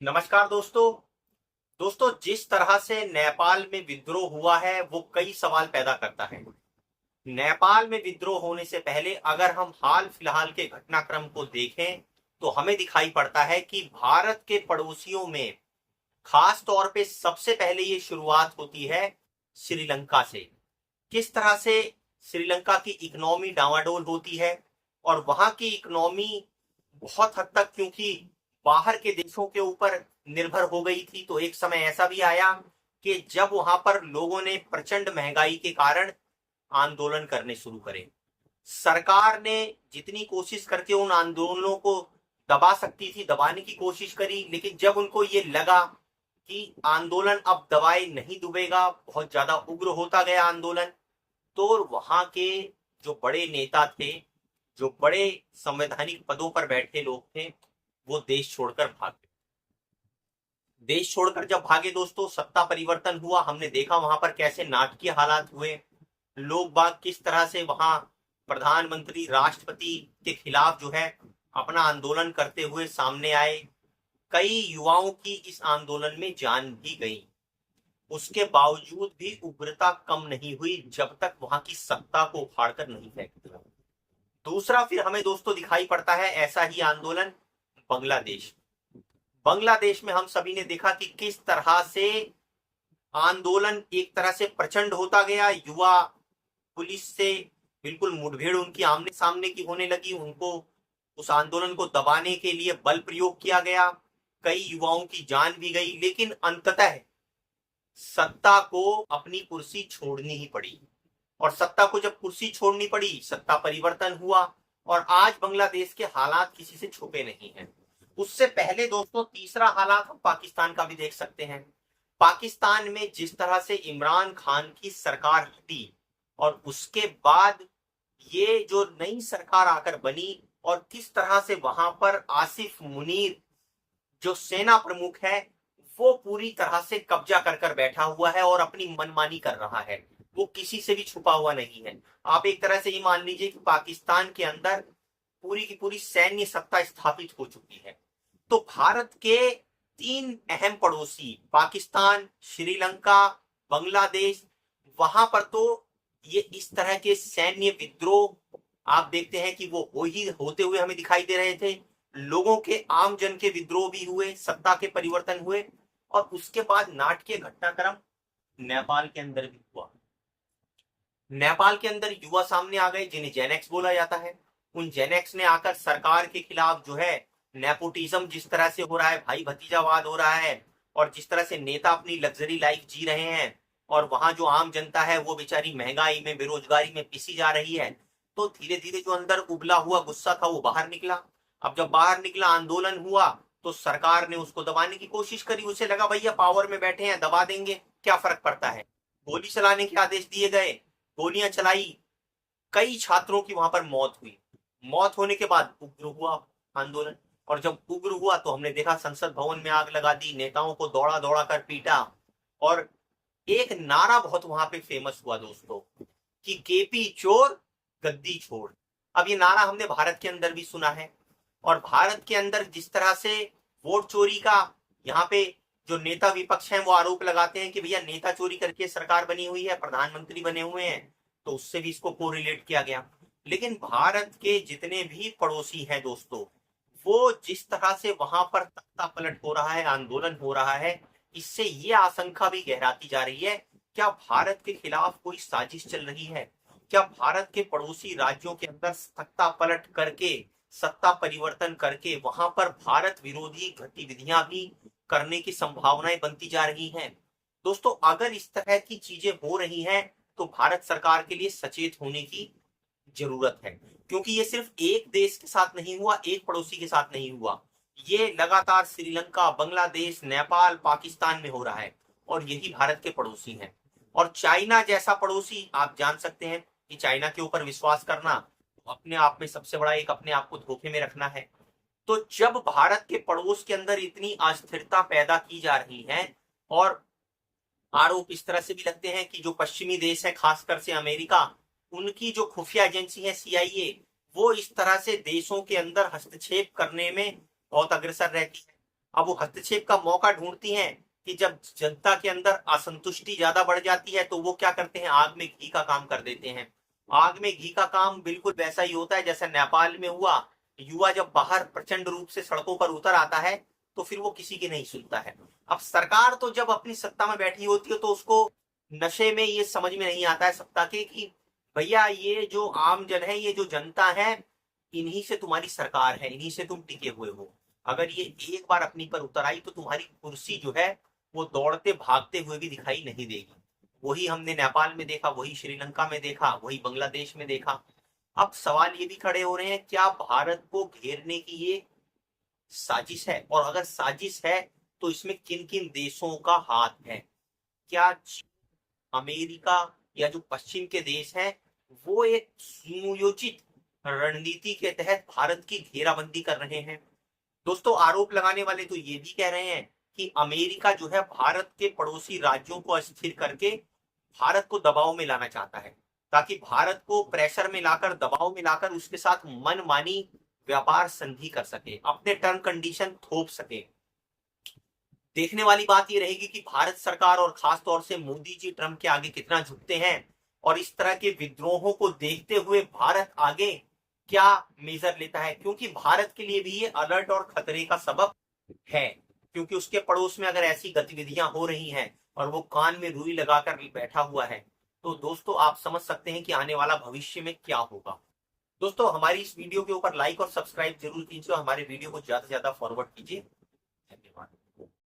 नमस्कार दोस्तों। जिस तरह से नेपाल में विद्रोह हुआ है वो कई सवाल पैदा करता है। नेपाल में विद्रोह होने से पहले अगर हम हाल फिलहाल के घटनाक्रम को देखें तो हमें दिखाई पड़ता है कि भारत के पड़ोसियों में खास तौर पे सबसे पहले ये शुरुआत होती है श्रीलंका से। किस तरह से श्रीलंका की इकोनॉमी डावाडोल होती है और वहां की इकोनॉमी बहुत हद तक क्योंकि बाहर के देशों के ऊपर निर्भर हो गई थी, तो एक समय ऐसा भी आया कि जब वहां पर लोगों ने प्रचंड महंगाई के कारण आंदोलन करने शुरू करे। सरकार ने जितनी कोशिश करके उन आंदोलनों को दबा सकती थी दबाने की कोशिश करी, लेकिन जब उनको ये लगा कि आंदोलन अब दबाए नहीं डूबेगा, बहुत ज्यादा उग्र होता गया आंदोलन, तो वहां के जो बड़े नेता थे, जो बड़े संवैधानिक पदों पर बैठे लोग थे, वो देश छोड़कर भाग गए। देश छोड़कर जब भागे दोस्तों, सत्ता परिवर्तन हुआ। हमने देखा वहां पर कैसे नाटकीय हालात हुए, लोग बाग किस तरह से वहां प्रधानमंत्री राष्ट्रपति के खिलाफ जो है अपना आंदोलन करते हुए सामने आए। कई युवाओं की इस आंदोलन में जान भी गई। उसके बावजूद भी उग्रता कम नहीं हुई जब तक वहां की सत्ता को उखाड़कर नहीं फेंक दिया। दूसरा फिर हमें दोस्तों दिखाई पड़ता है ऐसा ही आंदोलन बांग्लादेश। बांग्लादेश में हम सभी ने देखा कि किस तरह से आंदोलन एक तरह से प्रचंड होता गया। युवा पुलिस से बिल्कुल मुठभेड़ उनकी आमने सामने की होने लगी। उनको उस आंदोलन को दबाने के लिए बल प्रयोग किया गया। कई युवाओं की जान भी गई, लेकिन अंततः सत्ता को अपनी कुर्सी छोड़नी ही पड़ी। और सत्ता को जब कुर्सी छोड़नी पड़ी, सत्ता परिवर्तन हुआ और आज बांग्लादेश के हालात किसी से छुपे नहीं हैं। उससे पहले दोस्तों तीसरा हालात हम पाकिस्तान का भी देख सकते हैं। पाकिस्तान में जिस तरह से इमरान खान की सरकार हटी और उसके बाद ये जो नई सरकार आकर बनी और किस तरह से वहां पर आसिफ मुनीर जो सेना प्रमुख है वो पूरी तरह से कब्जा कर कर बैठा हुआ है और अपनी मनमानी कर रहा है। वो किसी से भी छुपा हुआ नहीं है। आप एक तरह से ये मान लीजिए कि पाकिस्तान के अंदर पूरी की पूरी सैन्य सत्ता स्थापित हो चुकी है। तो भारत के तीन अहम पड़ोसी पाकिस्तान, श्रीलंका, बांग्लादेश, वहां पर तो ये इस तरह के सैन्य विद्रोह आप देखते हैं कि वो हो ही होते हुए हमें दिखाई दे रहे थे। लोगों के आम जन के विद्रोह भी हुए, सत्ता के परिवर्तन हुए और उसके बाद नाटकीय घटनाक्रम नेपाल के अंदर भी हुआ। नेपाल के अंदर युवा सामने आ गए जिन्हें जेनेक्स बोला जाता है। उन जेनेक्स ने आकर सरकार के खिलाफ जो है नेपोटिज्म जिस तरह से हो रहा है, भाई भतीजावाद हो रहा है और जिस तरह से नेता अपनी लग्जरी लाइफ जी रहे हैं और वहां जो आम जनता है वो बेचारी महंगाई में, बेरोजगारी में पिसी जा रही है, तो धीरे धीरे जो अंदर उबला हुआ गुस्सा था वो बाहर निकला। अब जब बाहर निकला, आंदोलन हुआ, तो सरकार ने उसको दबाने की कोशिश करी। उसे लगा भैया पावर में बैठे हैं, दबा देंगे, क्या फर्क पड़ता है। गोली चलाने के आदेश दिए गए, गोलियां चलाई, कई छात्रों की वहां पर मौत हुई। मौत होने के बाद उग्र हुआ आंदोलन और जब उग्र हुआ तो हमने देखा संसद भवन में आग लगा दी, नेताओं को दौड़ा दौड़ा कर पीटा और एक नारा बहुत वहां पे फेमस हुआ दोस्तों कि केपी चोर गद्दी छोड़। अब ये नारा हमने भारत के अंदर भी सुना है और भारत के अंदर जिस तरह से वोट चोरी का यहाँ पे जो नेता विपक्ष हैं वो आरोप लगाते हैं कि भैया नेता चोरी करके सरकार बनी हुई है, प्रधानमंत्री बने हुए हैं, तो उससे भी इसको कोरिलेट किया गया। लेकिन भारत के जितने भी पड़ोसी हैं दोस्तों, वो जिस तरह से वहां पर तख्ता पलट हो रहा है, आंदोलन हो रहा है, इससे ये आशंका भी गहराती जा रही है, क्या भारत के खिलाफ कोई साजिश चल रही है। क्या भारत के पड़ोसी राज्यों के अंदर तख्ता पलट करके, सत्ता परिवर्तन करके वहां पर भारत विरोधी गतिविधियां भी करने की संभावनाएं बनती जा रही हैं। दोस्तों अगर इस तरह की चीजें हो रही हैं तो भारत सरकार के लिए सचेत होने की जरूरत है, क्योंकि ये सिर्फ एक देश के साथ नहीं हुआ, एक पड़ोसी के साथ नहीं हुआ, ये लगातार श्रीलंका, बांग्लादेश, नेपाल, पाकिस्तान में हो रहा है और यही भारत के पड़ोसी हैं। और चाइना जैसा पड़ोसी, आप जान सकते हैं कि चाइना के ऊपर विश्वास करना अपने आप में सबसे बड़ा एक अपने आप को धोखे में रखना है। तो जब भारत के पड़ोस के अंदर इतनी अस्थिरता पैदा की जा रही है और आरोप इस तरह से भी लगते हैं कि जो पश्चिमी देश है, खासकर से अमेरिका, उनकी जो खुफिया एजेंसी है सीआईए, वो इस तरह से देशों के अंदर हस्तक्षेप करने में बहुत अग्रसर रहती है। अब वो हस्तक्षेप का मौका ढूंढती हैं कि जब जनता के अंदर असंतुष्टि ज्यादा बढ़ जाती है तो वो क्या करते हैं, आग में घी का काम कर देते हैं। आग में घी का काम बिल्कुल वैसा ही होता है जैसा नेपाल में हुआ। युवा जब बाहर प्रचंड रूप से सड़कों पर उतर आता है तो फिर वो किसी की नहीं सुनता है। अब सरकार तो जब अपनी सत्ता में बैठी होती है तो उसको नशे में ये समझ में नहीं आता है सत्ता के कि भैया ये जो आम जन है, ये जो जनता है, इन्हीं से तुम्हारी सरकार है, इन्हीं से तुम टिके हुए हो। अगर ये एक बार अपनी पर उतर आई तो तुम्हारी कुर्सी जो है वो दौड़ते भागते हुए भी दिखाई नहीं देगी। वही हमने नेपाल में देखा, वही श्रीलंका में देखा, वही बांग्लादेश में देखा। अब सवाल ये भी खड़े हो रहे हैं, क्या भारत को घेरने की ये साजिश है, और अगर साजिश है तो इसमें किन किन देशों का हाथ है? क्या अमेरिका या जो पश्चिम के देश हैं वो एक सुयोजित रणनीति के तहत भारत की घेराबंदी कर रहे हैं? दोस्तों, आरोप लगाने वाले तो ये भी कह रहे हैं कि अमेरिका जो है भारत के पड़ोसी राज्यों को अस्थिर करके भारत को दबाव में लाना चाहता है, ताकि भारत को प्रेशर में लाकर, दबाव में लाकर उसके साथ मनमानी व्यापार संधि कर सके, अपने टर्म कंडीशन थोप सके। देखने वाली बात यह रहेगी कि भारत सरकार और खास तौर से मोदी जी ट्रंप के आगे कितना झुकते हैं, और इस तरह के विद्रोहों को देखते हुए भारत आगे क्या मेजर लेता है, क्योंकि भारत के लिए भी ये अलर्ट और खतरे का सबब है। क्योंकि उसके पड़ोस में अगर ऐसी गतिविधियां हो रही हैं और वो कान में रुई लगाकर बैठा हुआ है, तो दोस्तों आप समझ सकते हैं कि आने वाला भविष्य में क्या होगा। दोस्तों, हमारी इस वीडियो के ऊपर लाइक और सब्सक्राइब जरूर कीजिए और हमारे वीडियो को ज्यादा से ज्यादा फॉरवर्ड कीजिए। धन्यवाद।